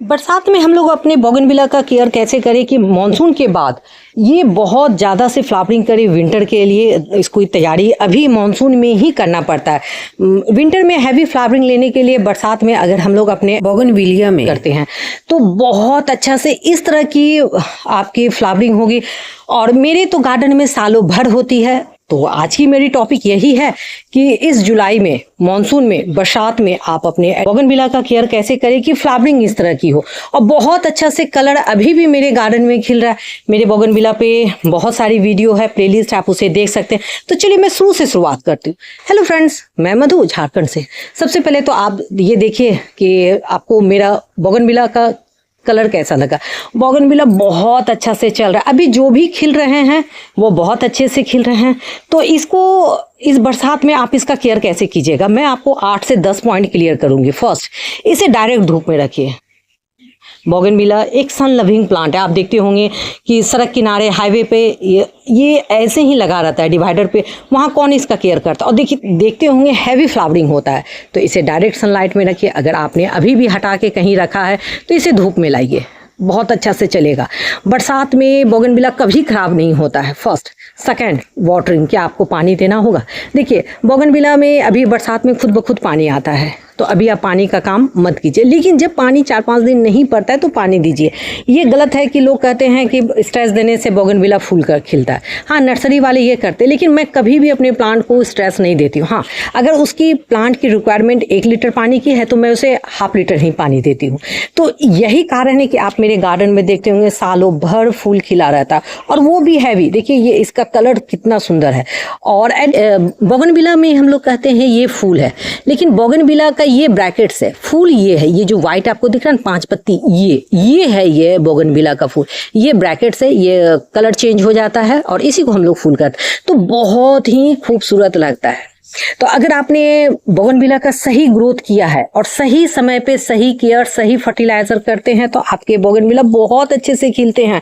बरसात में हम लोग अपने बोगनविला का केयर कैसे करें कि मानसून के बाद ये बहुत ज़्यादा से फ्लावरिंग करे। विंटर के लिए इसको तैयारी अभी मानसून में ही करना पड़ता है। विंटर में हैवी फ्लावरिंग लेने के लिए बरसात में अगर हम लोग अपने बोगनविलिया में करते हैं तो बहुत अच्छा से इस तरह की आपकी फ्लावरिंग होगी। और मेरे तो गार्डन में सालों भर होती है। तो आज की मेरी टॉपिक यही है कि इस जुलाई में मानसून में बरसात में आप अपने बोगनविला का केयर कैसे करें कि फ्लावरिंग इस तरह की हो। और बहुत अच्छा से कलर अभी भी मेरे गार्डन में खिल रहा है। मेरे बोगनविला पे बहुत सारी वीडियो है, प्लेलिस्ट, आप उसे देख सकते हैं। तो चलिए मैं शुरू से शुरुआत करती हूँ। हेलो फ्रेंड्स, मैं मधु झारखंड से। सबसे पहले तो आप ये देखिए कि आपको मेरा बोगनविला का कलर कैसा लगा। बोगनविला बहुत अच्छा से चल रहा है। अभी जो भी खिल रहे हैं वो बहुत अच्छे से खिल रहे हैं। तो इसको इस बरसात में आप इसका केयर कैसे कीजिएगा, मैं आपको 8 से 10 पॉइंट क्लियर करूंगी। फर्स्ट, इसे डायरेक्ट धूप में रखिए। बोगनविला एक सन लविंग प्लांट है। आप देखते होंगे कि सड़क किनारे, हाईवे पे ये ऐसे ही लगा रहता है डिवाइडर पे। वहाँ कौन इसका केयर करता है। और देखिए, देखते होंगे हैवी फ्लावरिंग होता है। तो इसे डायरेक्ट सनलाइट में रखिए। अगर आपने अभी भी हटा के कहीं रखा है तो इसे धूप में लाइए, बहुत अच्छा से चलेगा। बरसात में बोगनविला कभी खराब नहीं होता है। फर्स्ट। सेकंड, वाटरिंग, क्या आपको पानी देना होगा। देखिए, बोगनविला में अभी बरसात में खुद ब खुद पानी आता है, तो अभी आप पानी का काम मत कीजिए। लेकिन जब पानी 4-5 दिन नहीं पड़ता है तो पानी दीजिए। ये गलत है कि लोग कहते हैं कि स्ट्रेस देने से बोगनविला फूल कर खिलता है। हाँ, नर्सरी वाले ये करते हैं, लेकिन मैं कभी भी अपने प्लांट को स्ट्रेस नहीं देती हूँ। हाँ, अगर उसकी प्लांट की रिक्वायरमेंट 1 लीटर पानी की है तो मैं उसे ½ लीटर ही पानी देती हूँ। तो यही कारण है कि आप मेरे गार्डन में देखते होंगे सालों भर फूल खिला रहता है, और वो भी हैवी। देखिए ये इसका कलर कितना सुंदर है। और बोगनविला में हम लोग कहते हैं ये फूल है, लेकिन बोगनविला का ये ब्रैकेट्स है, फूल ये है। ये जो व्हाइट आपको दिख रहा है 5 पत्ती, ये है, ये बोगनविला का फूल। ये ब्रैकेट्स है, ये कलर चेंज हो जाता है और इसी को हम लोग फूल करते हैं। तो बहुत ही खूबसूरत लगता है। तो अगर आपने बोगनविला का सही ग्रोथ किया है और सही समय पे सही केयर, सही फर्टिलाइजर करते हैं तो आपके बोगनविला बहुत अच्छे से खिलते हैं।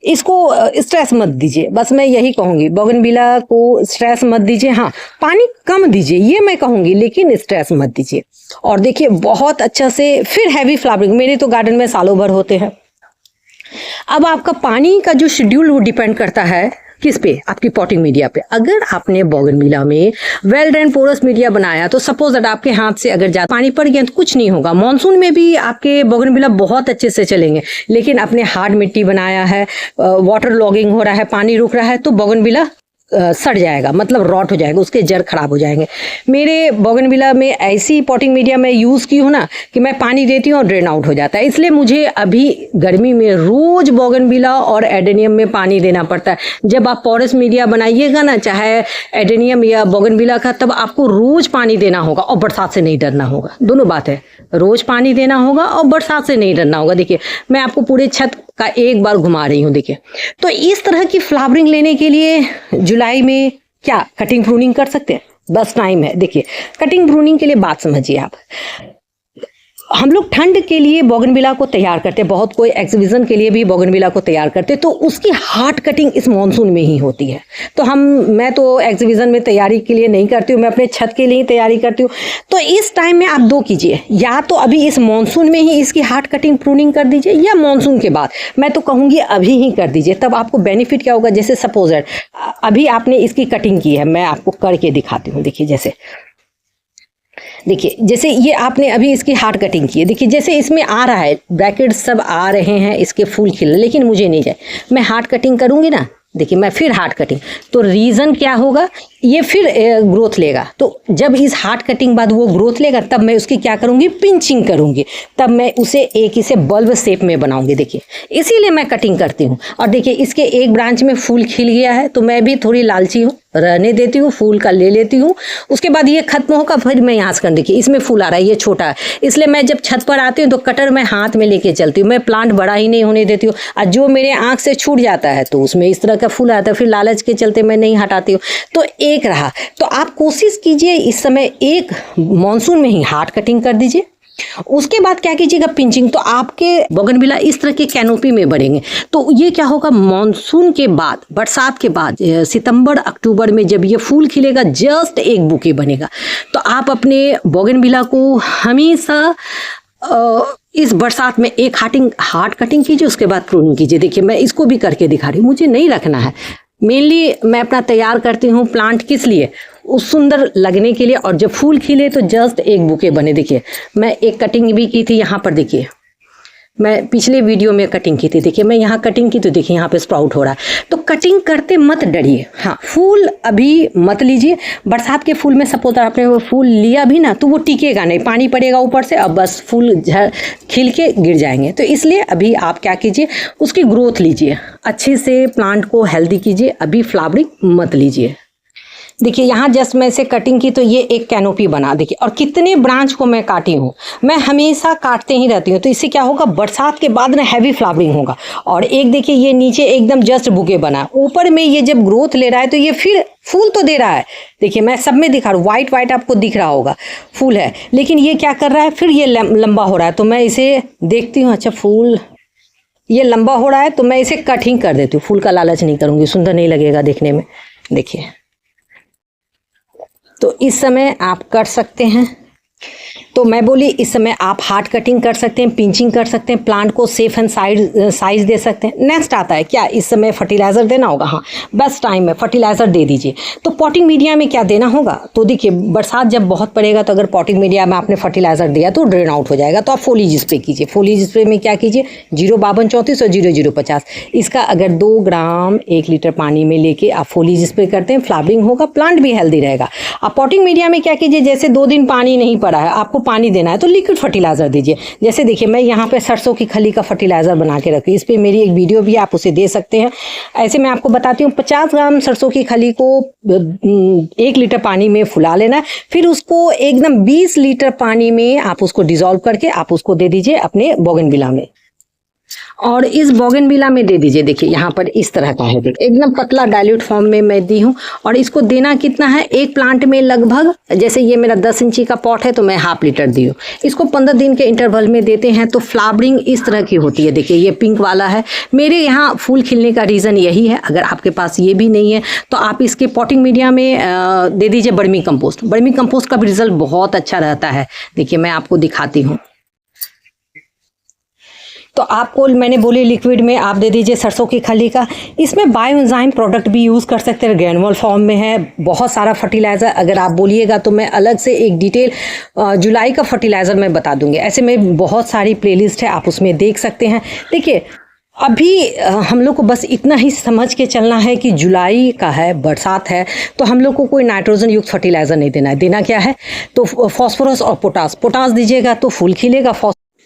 इसको स्ट्रेस मत दीजिए, बस मैं यही कहूंगी। बोगनविला को स्ट्रेस मत दीजिए। हाँ, पानी कम दीजिए, ये मैं कहूंगी, लेकिन स्ट्रेस मत दीजिए। और देखिए बहुत अच्छा से फिर हैवी फ्लावरिंग मेरे तो गार्डन में सालों भर होते हैं। अब आपका पानी का जो शेड्यूल वो डिपेंड करता है किस पे, आपकी पॉटिंग मीडिया पे। अगर आपने बोगनविला में वेल ड्रेन पोरस मीडिया बनाया तो सपोज दैट आपके हाथ से अगर ज्यादा पानी पड़ गया तो कुछ नहीं होगा। मानसून में भी आपके बोगनविला बहुत अच्छे से चलेंगे। लेकिन आपने हार्ड मिट्टी बनाया है, वाटर लॉगिंग हो रहा है, पानी रुक रहा है, तो बोगनविला सड़ जाएगा, मतलब रॉट हो जाएगा, उसके जड़ खराब हो जाएंगे। मेरे बोगनविला में ऐसी पॉटिंग मीडिया मैं यूज़ की हूँ ना कि मैं पानी देती हूँ और ड्रेन आउट हो जाता है। इसलिए मुझे अभी गर्मी में रोज बोगनविला और एडेनियम में पानी देना पड़ता है। जब आप पोरस मीडिया बनाइएगा ना, चाहे एडेनियम या बोगनविला का, तब आपको रोज पानी देना होगा और बरसात से नहीं डरना होगा। दोनों बात है, रोज पानी देना होगा और बरसात से नहीं डरना होगा। देखिए मैं आपको पूरे छत का एक बार घुमा रही हूँ। देखिए, तो इस तरह की फ्लावरिंग लेने के लिए जुलाई में क्या कटिंग प्रूनिंग कर सकते हैं, बस टाइम है। देखिए, कटिंग प्रूनिंग के लिए बात समझिए आप। हम लोग ठंड के लिए बोगनविला को तैयार करते हैं, बहुत कोई एग्जीबिशन के लिए भी बोगनविला को तैयार करते हैं, तो उसकी हार्ड कटिंग इस मानसून में ही होती है। तो मैं तो एग्जीबिशन में तैयारी के लिए नहीं करती हूँ, मैं अपने छत के लिए ही तैयारी करती हूँ। तो इस टाइम में आप 2 कीजिए, या तो अभी इस मानसून में ही इसकी हार्ड कटिंग प्रूनिंग कर दीजिए, या मानसून के बाद। मैं तो कहूँगी अभी ही कर दीजिए, तब आपको बेनिफिट क्या होगा। जैसे सपोज अभी आपने इसकी कटिंग की है, मैं आपको करके दिखाती हूँ। देखिए जैसे ये आपने अभी इसकी हार्ड कटिंग की है। देखिए जैसे इसमें आ रहा है, ब्रैकेट सब आ रहे हैं, इसके फूल खिल, लेकिन मुझे नहीं जाए। मैं हार्ड कटिंग करूंगी ना, देखिए मैं फिर हार्ड कटिंग, तो रीज़न क्या होगा, ये फिर ग्रोथ लेगा। तो जब इस हार्ड कटिंग बाद वो ग्रोथ लेगा, तब मैं उसकी क्या करूंगी, पिंचिंग करूंगी, तब मैं उसे इसे बल्ब शेप में बनाऊंगी। देखिए इसीलिए मैं कटिंग करती हूँ। और देखिए इसके एक ब्रांच में फूल खिल गया है, तो मैं भी थोड़ी लालची हूँ, रहने देती हूँ, फूल का ले लेती हूँ। उसके बाद ये खत्म होगा, फिर मैं यहाँ से कर, देखिए इसमें फूल आ रहा है, ये छोटा है, इसलिए मैं जब छत पर आती हूँ तो कटर मैं हाथ में लेके चलती हूँ। मैं प्लांट बड़ा ही नहीं होने देती हूँ, और जो मेरे आँख से छूट जाता है तो उसमें इस तरह का फूल आता है, फिर लालच के चलते मैं नहीं हटाती हूँ। तो एक रहा, तो आप कोशिश कीजिए इस समय एक मानसून में ही हार्ड कटिंग कर दीजिए। उसके बाद क्या कीजिएगा, पिंचिंग। तो आपके बोगनविला इस तरह के कैनोपी में बढ़ेंगे। तो ये क्या होगा, मानसून के बाद, बरसात के बाद, सितंबर अक्टूबर में जब ये फूल खिलेगा, जस्ट एक बुके बनेगा। तो आप अपने बोगनविला को हमेशा इस बरसात में एक हार्ड कटिंग कीजिए, उसके बाद प्रूनिंग कीजिए। देखिए मैं इसको भी करके दिखा रही हूँ, मुझे नहीं रखना है। मेनली मैं अपना तैयार करती हूँ प्लांट किस लिए, उस सुंदर लगने के लिए, और जब फूल खिले तो जस्ट एक बुके बने। देखिए मैं एक कटिंग भी की थी यहाँ पर, देखिए मैं पिछले वीडियो में कटिंग की थी, देखिए मैं यहाँ कटिंग की तो देखिए यहाँ पे स्प्राउट हो रहा है। तो कटिंग करते मत डरिए। हाँ, फूल अभी मत लीजिए। बरसात के फूल में सपोज आपने वो फूल लिया भी ना तो वो टिकेगा नहीं, पानी पड़ेगा ऊपर से, अब बस फूल खिल के गिर जाएंगे। तो इसलिए अभी आप क्या कीजिए, उसकी ग्रोथ लीजिए, अच्छे से प्लांट को हेल्दी कीजिए, अभी फ्लावरिंग मत लीजिए। देखिए यहाँ जस्ट मैं इसे कटिंग की तो ये एक कैनोपी बना, देखिए, और कितने ब्रांच को मैं काटी हूँ। मैं हमेशा काटते ही रहती हूँ। तो इससे क्या होगा, बरसात के बाद ना हैवी फ्लावरिंग होगा। और एक देखिए ये नीचे एकदम जस्ट बुके बना, ऊपर में ये जब ग्रोथ ले रहा है तो ये फिर फूल तो दे रहा है। देखिए मैं सब में दिखा रहा हूँ, वाइट आपको दिख रहा होगा फूल है, लेकिन ये क्या कर रहा है, फिर ये लंबा हो रहा है। तो मैं इसे देखती हूँ, अच्छा फूल ये लंबा हो रहा है तो मैं इसे कट ही कर देती हूँ। फूल का लालच नहीं करूँगी, सुंदर नहीं लगेगा देखने में। देखिए तो इस समय आप कर सकते हैं। तो मैं बोली इस समय आप हार्ड कटिंग कर सकते हैं, पिंचिंग कर सकते हैं, प्लांट को सेफ एंड साइज दे सकते हैं। नेक्स्ट आता है क्या, इस समय फर्टिलाइज़र देना होगा। हाँ, बेस्ट टाइम है, फर्टिलाइज़र दे दीजिए। तो पॉटिंग मीडिया में क्या देना होगा, तो देखिए बरसात जब बहुत पड़ेगा तो अगर पॉटिंग मीडिया में आपने फर्टिलाइज़र दिया तो ड्रेन आउट हो जाएगा। तो आप फोलिज स्प्रे कीजिए। फोलिज स्प्रे में क्या कीजिए, 05234 और 0050, इसका अगर 2 ग्राम 1 लीटर पानी में लेके आप फोलिज स्प्रे करते हैं, फ्लावरिंग होगा, प्लांट भी हेल्दी रहेगा। आप पॉटिंग मीडिया में क्या कीजिए, जैसे 2 दिन पानी नहीं पड़ा है, आपको पानी देना है तो लिक्विड फर्टिलाइज़र दीजिए। जैसे देखिए मैं यहाँ पे सरसों की खली का फर्टिलाइज़र बना के रखी, इस पर मेरी एक वीडियो भी, आप उसे दे सकते हैं। ऐसे मैं आपको बताती हूँ, 50 ग्राम सरसों की खली को 1 लीटर पानी में फुला लेना है, फिर उसको एकदम 20 लीटर पानी में आप उसको डिज़ोल्व करके आप उसको दे दीजिए अपने बोगनविला में, और इस बोगनविला में दे दीजिए। देखिए यहाँ पर इस तरह का है, देखिए एकदम पतला डाइल्यूट फॉर्म में मैं दी हूँ। और इसको देना कितना है, एक प्लांट में लगभग, जैसे ये मेरा 10 इंची का पॉट है तो मैं ½ लीटर दी हूँ। इसको 15 दिन के इंटरवल में देते हैं तो फ्लावरिंग इस तरह की होती है। देखिए ये पिंक वाला है, मेरे यहाँ फूल खिलने का रीज़न यही है। अगर आपके पास ये भी नहीं है तो आप इसके पॉटिंग मीडिया में दे दीजिए वर्मी कंपोस्ट। वर्मी कंपोस्ट का भी रिजल्ट बहुत अच्छा रहता है। देखिए मैं आपको दिखाती हूँ। तो आपको मैंने बोली लिक्विड में आप दे दीजिए सरसों की खली का। इसमें बायोएंजाइम प्रोडक्ट भी यूज़ कर सकते हैं, ग्रैनुअल फॉर्म में है। बहुत सारा फर्टिलाइज़र अगर आप बोलिएगा तो मैं अलग से एक डिटेल जुलाई का फर्टिलाइज़र मैं बता दूंगी। ऐसे में बहुत सारी प्लेलिस्ट है, आप उसमें देख सकते हैं। देखिए अभी हम लोग को बस इतना ही समझ के चलना है कि जुलाई का है, बरसात है, तो हम लोग को कोई नाइट्रोजन युक्त फर्टिलाइज़र नहीं देना है। देना क्या है, तो फॉस्फोरस और पोटास दीजिएगा तो फूल खिलेगा,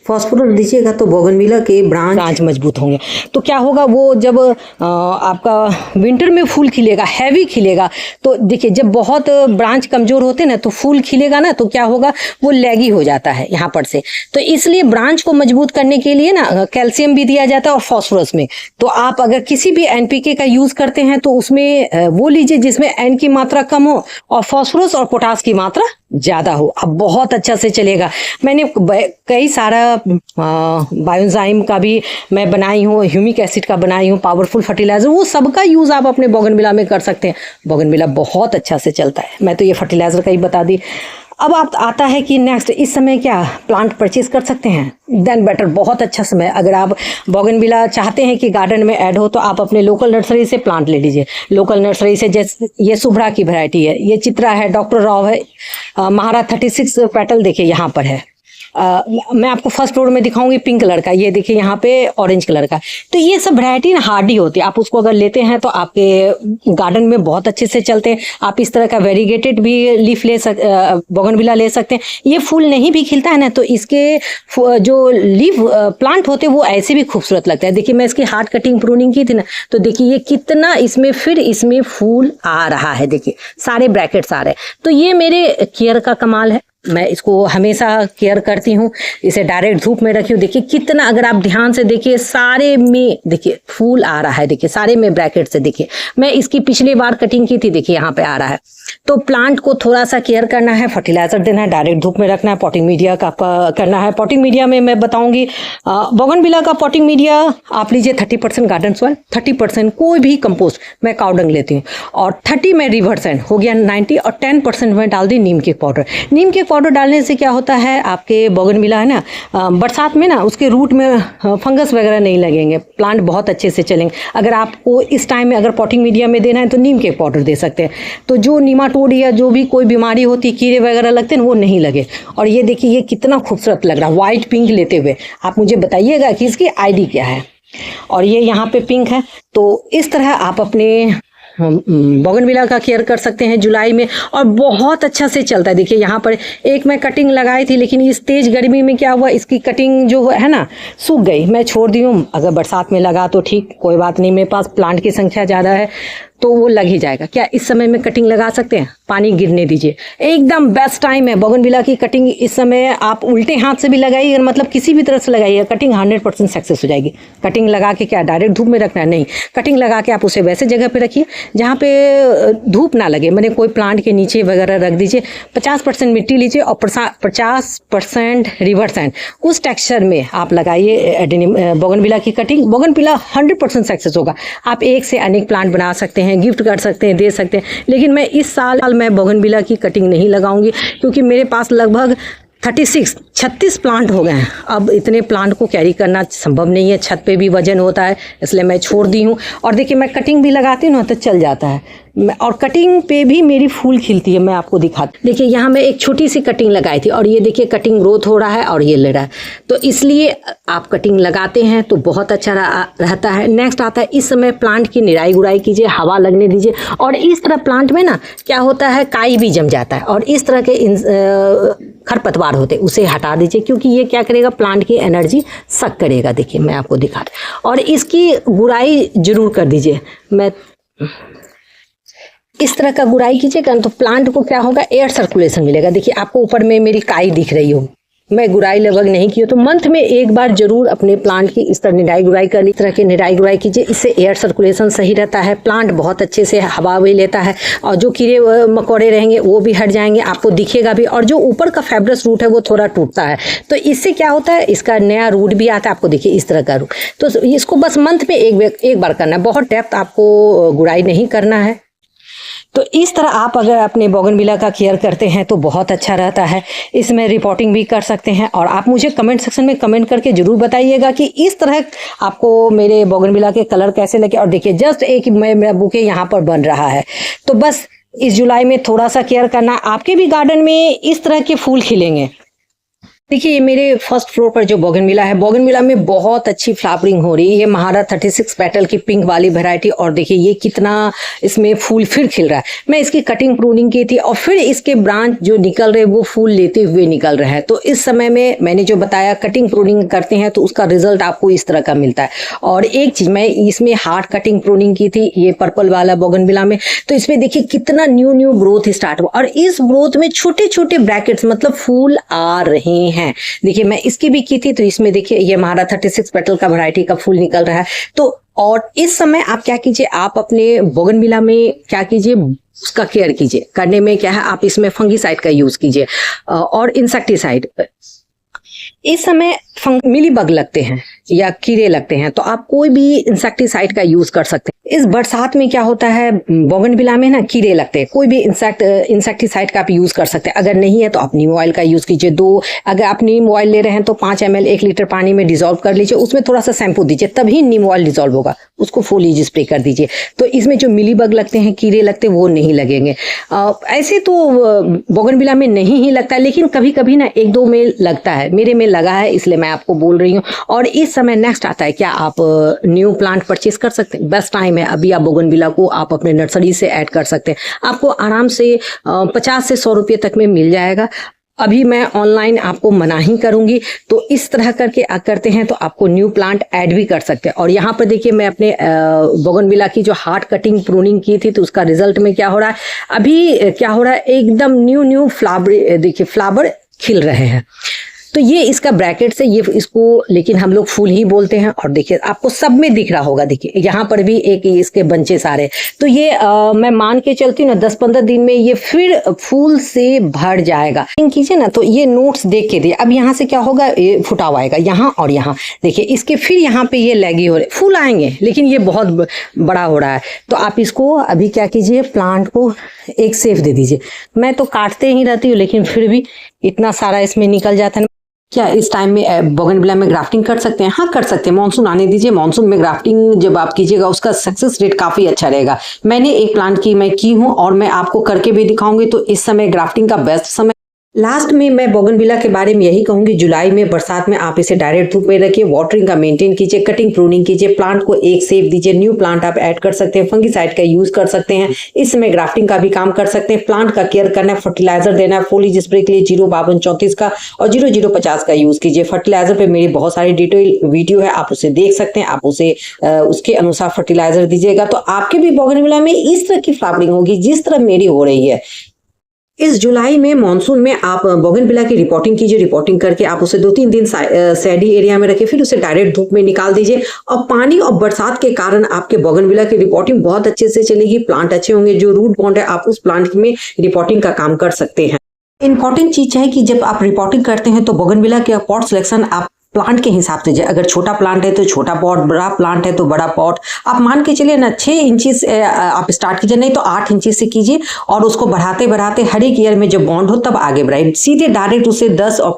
फॉस्फोरस दीजिएगा तो बोगनविला के ब्रांच मजबूत होंगे। तो क्या होगा, वो जब आपका विंटर में फूल खिलेगा, हैवी खिलेगा, तो देखिए जब बहुत ब्रांच कमज़ोर होते हैं ना तो फूल खिलेगा ना तो क्या होगा, वो लैगी हो जाता है यहाँ पर से। तो इसलिए ब्रांच को मजबूत करने के लिए ना कैल्शियम भी दिया जाता है और फॉस्फोरस में। तो आप अगर किसी भी NPK का यूज़ करते हैं तो उसमें वो लीजिए जिसमें N की मात्रा कम हो और फॉस्फोरस और पोटास की मात्रा ज़्यादा हो। अब बहुत अच्छा से चलेगा। मैंने कई सारा बायोएंजाइम का भी मैं बनाई हूँ, ह्यूमिक एसिड का बनाई हूँ, पावरफुल फर्टिलाइज़र, वो सबका यूज़ आप अपने बोगनविला में कर सकते हैं। बोगनविला बहुत अच्छा से चलता है। मैं तो ये फर्टिलाइज़र का ही बता दी। अब आप आता है कि नेक्स्ट इस समय क्या प्लांट परचेज कर सकते हैं, देन बेटर, बहुत अच्छा समय। अगर आप बोगनविला चाहते हैं कि गार्डन में ऐड हो तो आप अपने लोकल नर्सरी से प्लांट ले लीजिए। लोकल नर्सरी से जैसे ये शुभ्रा की वैरायटी है, ये चित्रा है, डॉक्टर राव है, महारा 36 पेटल देखिए यहाँ पर है। मैं आपको फर्स्ट फ्लोर में दिखाऊंगी पिंक कलर का, ये देखिए यहाँ पे ऑरेंज कलर का। तो ये सब वैरायटी ना हार्डी होती है, आप उसको अगर लेते हैं तो आपके गार्डन में बहुत अच्छे से चलते हैं। आप इस तरह का वेरीगेटेड भी लीफ बोगनविला ले सकते हैं। ये फूल नहीं भी खिलता है ना तो इसके जो लीफ प्लांट होते हैं वो ऐसे भी खूबसूरत लगता है। देखिए मैं इसकी हार्ड कटिंग प्रूनिंग की थी ना, तो देखिए ये कितना इसमें फूल आ रहा है, देखिए सारे ब्रैकेट्स आ रहे हैं। तो ये मेरे केयर का कमाल है। मैं इसको हमेशा केयर करती हूँ, इसे डायरेक्ट धूप में रखी हूँ। देखिए कितना, अगर आप ध्यान से देखिए सारे में देखिए फूल आ रहा है, देखिए सारे में ब्रैकेट से। देखिए मैं इसकी पिछली बार कटिंग की थी, देखिए यहाँ पे आ रहा है। तो प्लांट को थोड़ा सा केयर करना है, फर्टिलाइजर देना है, डायरेक्ट धूप में रखना है, पॉटिंग मीडिया का करना है। पॉटिंग मीडिया में मैं बताऊंगी, बोगनविला का पॉटिंग मीडिया आप लीजिए 30% गार्डन सॉइल, 30% कोई भी कंपोस्ट, मैं काउडंग लेती हूँ, और 30 में रिवर सैंड हो गया 90, और 10% में डाल दी नीम के पाउडर। नीम के पाउडर डालने से क्या होता है, आपके बोगनविला है ना, बरसात में ना उसके रूट में फंगस वगैरह नहीं लगेंगे, प्लांट बहुत अच्छे से चलेंगे। अगर आपको इस टाइम में अगर पॉटिंग मीडिया में देना है तो नीम के पाउडर दे सकते हैं, तो जो नीमाटोड या जो भी कोई बीमारी होती, कीड़े वगैरह लगते हैं वो नहीं लगे। और ये देखिए ये कितना खूबसूरत लग रहा है वाइट पिंक लेते हुए। आप मुझे बताइएगा कि इसकी आईडी क्या है। और ये यहाँ पे पिंक है। तो इस तरह आप अपने बोगनविला का केयर कर सकते हैं जुलाई में, और बहुत अच्छा से चलता है। देखिए यहाँ पर एक मैं कटिंग लगाई थी, लेकिन इस तेज गर्मी में क्या हुआ, इसकी कटिंग जो है ना सूख गई, मैं छोड़ दी हूँ। अगर बरसात में लगा तो ठीक, कोई बात नहीं, मेरे पास प्लांट की संख्या ज़्यादा है तो वो लग ही जाएगा। क्या इस समय में कटिंग लगा सकते हैं? पानी गिरने दीजिए, एकदम बेस्ट टाइम है बोगनविला की कटिंग। इस समय आप उल्टे हाथ से भी लगाइए, मतलब किसी भी तरह से लगाइए, कटिंग 100% सक्सेस हो जाएगी। कटिंग लगा के क्या डायरेक्ट धूप में रखना है? नहीं, कटिंग लगा के आप उसे वैसे जगह पे रखिए जहाँ पे धूप ना लगे, मैंने कोई प्लांट के नीचे वगैरह रख दीजिए। 50% मिट्टी लीजिए और 50% रिवर सैंड, उस टेक्सचर में आप लगाइए बोगनविला की कटिंग। बोगनविला 100% सक्सेस होगा। आप एक से अनेक प्लांट बना सकते हैं, गिफ्ट कर सकते हैं, दे सकते हैं। लेकिन मैं इस साल मैं बोगनविला की कटिंग नहीं लगाऊंगी, क्योंकि मेरे पास लगभग 36 प्लांट हो गए हैं। अब इतने प्लांट को कैरी करना संभव नहीं है, छत पे भी वजन होता है, इसलिए मैं छोड़ दी हूँ। और देखिए मैं कटिंग भी लगाती हूँ ना तो चल जाता है, और कटिंग पे भी मेरी फूल खिलती है। मैं आपको दिखाती, देखिए यहाँ मैं एक छोटी सी कटिंग लगाई थी और ये देखिए कटिंग ग्रोथ हो रहा है और ये ले रहा है। तो इसलिए आप कटिंग लगाते हैं तो बहुत अच्छा रहता है। नेक्स्ट आता है, इस समय प्लांट की निराई गुड़ाई कीजिए, हवा लगने दीजिए। और इस तरह प्लांट में ना क्या होता है, काई भी जम जाता है, और इस तरह के खरपतवार होते उसे हटा दीजिए, क्योंकि ये क्या करेगा, प्लांट की एनर्जी सक करेगा। देखिए मैं आपको दिखा, और इसकी गुड़ाई जरूर कर दीजिए। मैं इस तरह का गुड़ाई कीजिएगा तो प्लांट को क्या होगा, एयर सर्कुलेशन मिलेगा। देखिए आपको ऊपर में मेरी काई दिख रही हो, मैं गुड़ाई लगभग नहीं की हो, तो मंथ में एक बार जरूर अपने प्लांट की इस तरह निराई गुड़ाई कर ली। इस तरह की निराई गुड़ाई कीजिए, इससे एयर सर्कुलेशन सही रहता है, प्लांट बहुत अच्छे से हवा भी लेता है, और जो कीड़े मकोड़े रहेंगे वो भी हट जाएंगे, आपको दिखेगा भी। और जो ऊपर का फाइब्रस रूट है वो थोड़ा टूटता है, तो इससे क्या होता है, इसका नया रूट भी आता है। आपको देखिए इस तरह का रूट, तो इसको बस मंथ में एक बार करना है, बहुत डेप्थ आपको गुड़ाई नहीं करना है। तो इस तरह आप अगर अपने बोगनविला का केयर करते हैं तो बहुत अच्छा रहता है। इसमें रिपोर्टिंग भी कर सकते हैं, और आप मुझे कमेंट सेक्शन में कमेंट करके जरूर बताइएगा कि इस तरह आपको मेरे बोगनविला के कलर कैसे लगे। और देखिए जस्ट एक मेरा बुके यहाँ पर बन रहा है, तो बस इस जुलाई में थोड़ा सा केयर करना, आपके भी गार्डन में इस तरह के फूल खिलेंगे। देखिए ये मेरे फर्स्ट फ्लोर पर जो बोगनविला है, बोगनविला में बहुत अच्छी फ्लावरिंग हो रही है। ये महारा 36 पेटल की पिंक वाली वैरायटी, और देखिए ये कितना इसमें फूल फिर खिल रहा है। मैं इसकी कटिंग प्रूनिंग की थी, और फिर इसके ब्रांच जो निकल रहे वो फूल लेते हुए निकल रहे हैं। तो इस समय में मैंने जो बताया, कटिंग प्रूनिंग करते हैं तो उसका रिजल्ट आपको इस तरह का मिलता है। और एक चीज, मैं इसमें हार्ड कटिंग प्रूनिंग की थी, ये पर्पल वाला बोगनविला में, तो इसमें देखिए कितना न्यू ग्रोथ स्टार्ट हुआ, और इस ग्रोथ में छोटे छोटे ब्रैकेट्स मतलब फूल आ रहे हैं। देखिए मैं इसकी भी की थी, तो इसमें देखिए ये हमारा 36 पेटल का वैरायटी का फूल निकल रहा है। तो और इस समय आप क्या कीजिए, आप अपने बोगनविला में क्या कीजिए, उसका केयर कीजिए। करने में क्या है, आप इसमें फंगीसाइड का यूज कीजिए और इंसेक्टिसाइड। इस समय मिलीबग लगते हैं या कीड़े लगते हैं, तो आप कोई भी इंसेक्टिसाइड का यूज कर सकते हैं। इस बरसात में क्या होता है, बोगनविला में ना कीड़े लगते हैं, कोई भी इंसेक्टिसाइड का आप यूज कर सकते हैं। अगर नहीं है तो आप नीम ऑयल का यूज कीजिए। अगर आप नीम ऑयल ले रहे हैं तो 5 ml 1 लीटर पानी में डिजोल्व कर लीजिए, उसमें थोड़ा सा शैम्पू दीजिए, तभी नीम ऑयल डिजोल्व होगा, उसको फोलिज स्प्रे कर दीजिए। तो इसमें जो मिलीबग लगते हैं, कीड़े लगते हैं, वो नहीं लगेंगे। ऐसे तो बोगनविला में नहीं ही लगता है, लेकिन कभी कभी ना 1-2 में लगता है, मेरे में लगा है, इसलिए मैं आपको बोल रही हूँ। और इस समय नेक्स्ट आता है, क्या आप न्यू प्लांट परचेज कर सकते हैं? बेस्ट टाइम है अभी, आप बोगनविला को आप अपने नर्सरी से ऐड कर सकते हैं। आपको आराम से 50 से 100 रुपये तक में मिल जाएगा। अभी मैं ऑनलाइन आपको मना ही करूंगी, तो इस तरह करके करते हैं तो आपको न्यू प्लांट ऐड भी कर सकते हैं। और यहाँ पर देखिए मैं अपने बोगनविला की जो हार्ड कटिंग प्रूनिंग की थी, तो उसका रिजल्ट में क्या हो रहा है, अभी क्या हो रहा है, एकदम न्यू फ्लावर, देखिए फ्लावर खिल रहे हैं। तो ये इसका ब्रैकेट से ये इसको, लेकिन हम लोग फूल ही बोलते हैं। और देखिए आपको सब में दिख रहा होगा, देखिए यहाँ पर भी एक इसके बंचे सारे। तो ये मैं मान के चलती हूँ ना 10-15 दिन में ये फिर फूल से भर जाएगा। कीजिए ना, तो ये नोट्स देख के दिए। अब यहाँ से क्या होगा, ये फुटाव आएगा यहाँ और यहाँ, देखिए इसके फिर यहाँ पे ये लैगी हो रहे, फूल आएंगे, लेकिन ये बहुत बड़ा हो रहा है। तो आप इसको अभी क्या कीजिए, प्लांट को एक सेफ दे दीजिए। मैं तो काटते ही रहती हूँ, लेकिन फिर भी इतना सारा इसमें निकल जाता है। क्या इस टाइम में बोगनविला में ग्राफ्टिंग कर सकते हैं? हाँ, कर सकते हैं। मानसून आने दीजिए, मानसून में ग्राफ्टिंग जब आप कीजिएगा उसका सक्सेस रेट काफी अच्छा रहेगा। मैंने एक प्लांट की हूँ और मैं आपको करके भी दिखाऊंगी। तो इस समय ग्राफ्टिंग का बेस्ट समय। लास्ट में मैं बोगनविला के बारे में यही कहूंगी, जुलाई में बरसात में आप इसे डायरेक्ट धूप में रखिए, वाटरिंग का मेंटेन कीजिए, कटिंग प्रूनिंग कीजिए, प्लांट को एक सेव दीजिए, न्यू प्लांट आप ऐड कर सकते हैं, फंगीसाइड का यूज कर सकते हैं, इस समय ग्राफ्टिंग का भी काम कर सकते हैं। प्लांट का केयर करना है, फर्टिलाइजर देना है, फोलिज स्प्रे के लिए 05234 का और 0050 का यूज कीजिए। फर्टिलाइजर पे मेरी बहुत सारी डिटेल वीडियो है, आप उसे देख सकते हैं, आप उसे उसके अनुसार फर्टिलाइजर दीजिएगा तो आपके भी बोगनविला में इस तरह की फ्लावरिंग होगी जिस तरह मेरी हो रही है। इस जुलाई में मॉनसून में आप बोगनविला की रिपोर्टिंग कीजिए, रिपोर्टिंग करके आप उसे 2-3 दिन सैडी एरिया में रखिए, फिर उसे डायरेक्ट धूप में निकाल दीजिए। और पानी और बरसात के कारण आपके बोगनविला की रिपोर्टिंग बहुत अच्छे से चलेगी, प्लांट अच्छे होंगे। जो रूट बॉन्ड है आप उस प्लांट में रिपोर्टिंग का काम कर सकते हैं। इंपॉर्टेंट चीज है कि जब आप रिपोर्टिंग करते हैं तो बोगनविला के पॉट सिलेक्शन आप प्लांट के हिसाब से, अगर छोटा प्लांट है तो छोटा पॉट, बड़ा प्लांट है तो बड़ा पॉट। आप मान के चलिए ना 6 इंचेस आप स्टार्ट कीजिए, नहीं तो 8 इंचेस से कीजिए और उसको बढ़ाते बढ़ाते हर एक ईयर में जब बॉन्ड हो तब आगे बढ़ाइए। सीधे डायरेक्ट उसे 10 और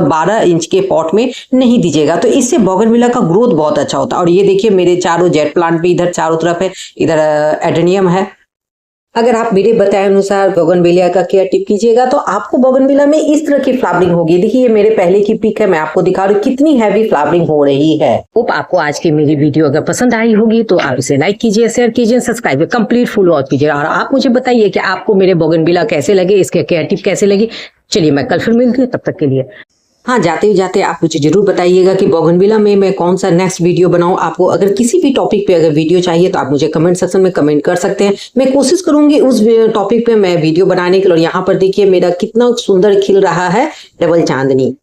12 इंच के पॉट में नहीं दीजिएगा, तो इससे बोगनविला का ग्रोथ बहुत अच्छा होता है। और ये देखिए मेरे चारों जेट प्लांट भी इधर चारों तरफ है, इधर एडेनियम है। अगर आप मेरे बताए अनुसार बोगनविला का केयर टिप कीजिएगा तो आपको बोगनविला में इस तरह की फ्लावरिंग होगी। देखिए ये मेरे पहले की पिक है, मैं आपको दिखा रही हूँ कितनी हैवी फ्लावरिंग हो रही है। होप आपको आज की मेरी वीडियो अगर पसंद आई होगी तो आप इसे लाइक कीजिए, शेयर कीजिए, सब्सक्राइब कंप्लीट फुल वॉच कीजिए। और आप मुझे बताइए कि आपको मेरे बोगनविला कैसे लगे, इसके केयर टिप कैसे लगी। चलिए मैं कल फिर मिलती हूँ, तब तक के लिए हाँ, जाते जाते आप मुझे जरूर बताइएगा कि बोगनविला में मैं कौन सा नेक्स्ट वीडियो बनाऊं। आपको अगर किसी भी टॉपिक पे अगर वीडियो चाहिए तो आप मुझे कमेंट सेक्शन में कमेंट कर सकते हैं। मैं कोशिश करूंगी उस टॉपिक पे मैं वीडियो बनाने के लिए। और यहाँ पर देखिए मेरा कितना सुंदर खिल रहा है डबल चांदनी।